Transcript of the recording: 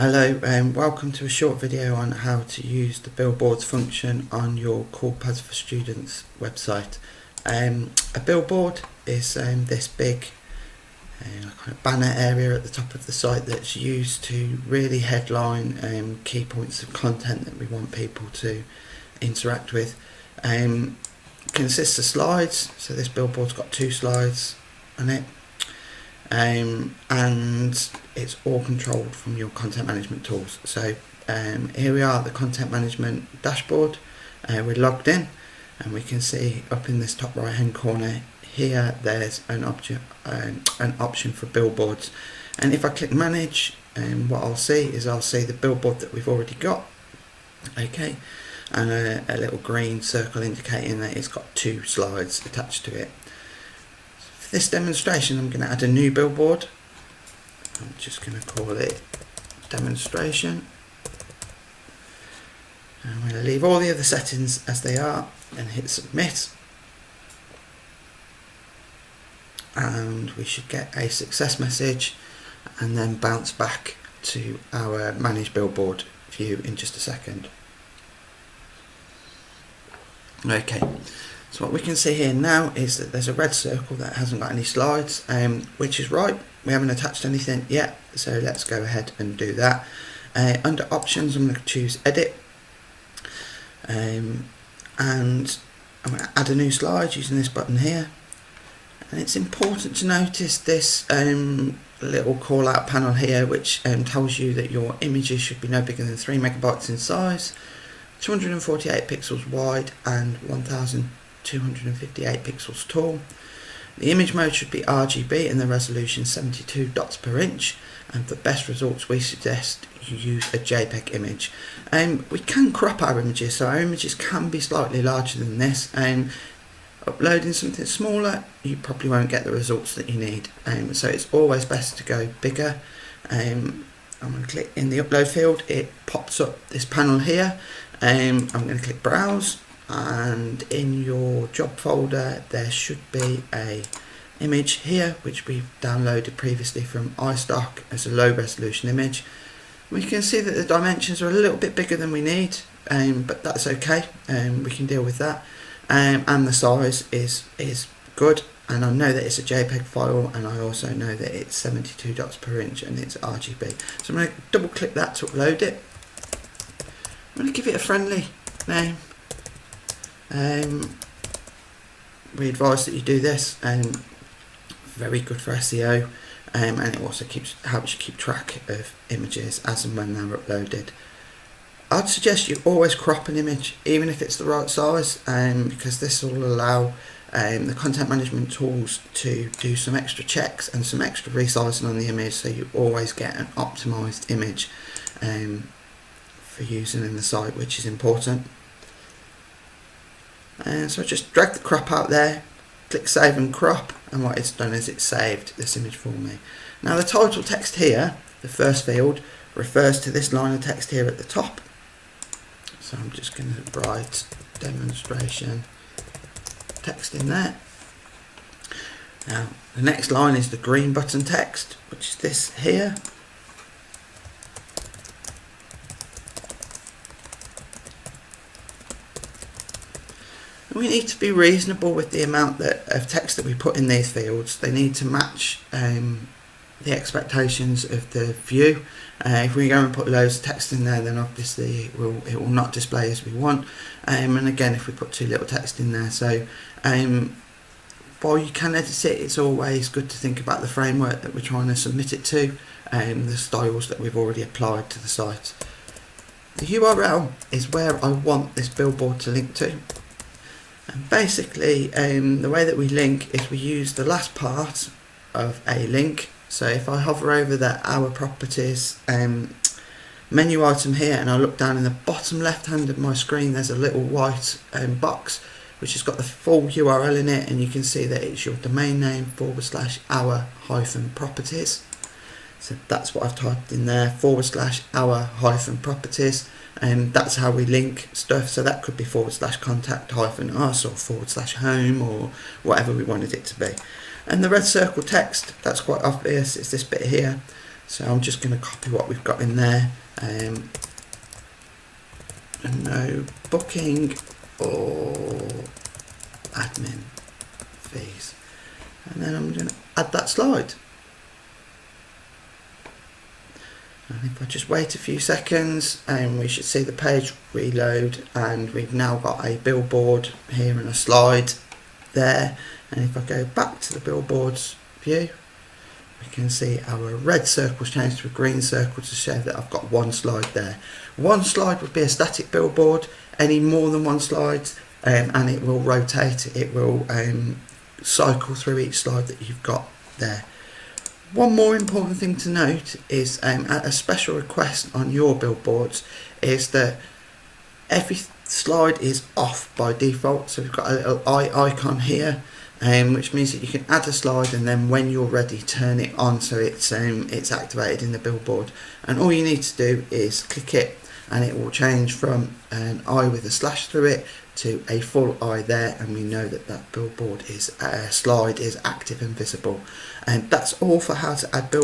Hello and welcome to a short video on how to use the billboards function on your CoolPads for Students website. A billboard is this big kind of banner area at the top of the site that's used to really headline key points of content that we want people to interact with. Consists of slides, so this billboard's got 2 slides on it. And it's all controlled from your content management tools. So here we are at the content management dashboard. We're logged in and we can see up in this top right hand corner here there's an option for billboards, and if I click manage, what I'll see is the billboard that we've already got, okay, and a little green circle indicating that it's got 2 slides attached to it. For this demonstration I'm going to add a new billboard. I'm just going to call it demonstration. I'm going to leave all the other settings as they are and hit submit, and we should get a success message and then bounce back to our manage billboard view in just a second. Okay, so what we can see here now is that there's a red circle that hasn't got any slides, which is right. We haven't attached anything yet, so let's go ahead and do that. Under options I'm going to choose edit, and I'm going to add a new slide using this button here. And it's important to notice this little call out panel here, which tells you that your images should be no bigger than 3 megabytes in size, 248 pixels wide and 1258 pixels tall. The image mode should be RGB and the resolution 72 dots per inch, and for best results we suggest you use a JPEG image. We can crop our images, so our images can be slightly larger than this. Uploading something smaller you probably won't get the results that you need, so it's always best to go bigger. I'm going to click in the upload field, it pops up this panel here. I'm going to click browse, and in your job folder there should be a image here which we've downloaded previously from iStock as a low resolution image. We can see that the dimensions are a little bit bigger than we need, but that's okay, we can deal with that. And the size is good, and I know that it's a JPEG file, and I also know that it's 72 dots per inch and it's RGB. So I'm going to double click that to upload it. I'm going to give it a friendly name. We advise that you do this, very good for SEO, and it also helps you keep track of images as and when they're uploaded. I'd suggest you always crop an image, even if it's the right size, because this will allow the content management tools to do some extra checks and some extra resizing on the image, so you always get an optimized image for using in the site, which is important. So I just drag the crop out there, click save and crop, and what it's done is it's saved this image for me. Now the title text here, the first field, refers to this line of text here at the top. So I'm just going to write demonstration text in there. Now the next line is the green button text, which is this here. We need to be reasonable with the amount of text that we put in these fields. They need to match the expectations of the view. If we go and put loads of text in there, then obviously it will not display as we want. And again, if we put too little text in there, so while you can edit it, it's always good to think about the framework that we're trying to submit it to, the styles that we've already applied to the site. The URL is where I want this billboard to link to. And basically the way that we link is we use the last part of a link. So if I hover over the Our Properties menu item here, and I look down in the bottom left hand of my screen, there's a little white box which has got the full URL in it, and you can see that it's your domain name /our-properties. So that's what I've typed in there, /our-properties, and that's how we link stuff. So that could be /contact-us or /home or whatever we wanted it to be. And the red circle text, that's quite obvious, it's this bit here. So I'm just going to copy what we've got in there. No booking or admin fees, and then I'm going to add that slide. And if I just wait a few seconds, we should see the page reload, and we've now got a billboard here and a slide there. And if I go back to the billboards view, we can see our red circles change to a green circle to show that I've got one slide there. One slide would be a static billboard. Any more than one slide, and it will rotate, it will cycle through each slide that you've got there. One more important thing to note is a special request on your billboards is that every slide is off by default. So we've got a little eye icon here, which means that you can add a slide, and then when you're ready, turn it on so it's activated in the billboard. And all you need to do is click it, and it will change from an eye with a slash through it to a full eye there, and we know that that billboard is slide is active and visible. And that's all for how to add billboards.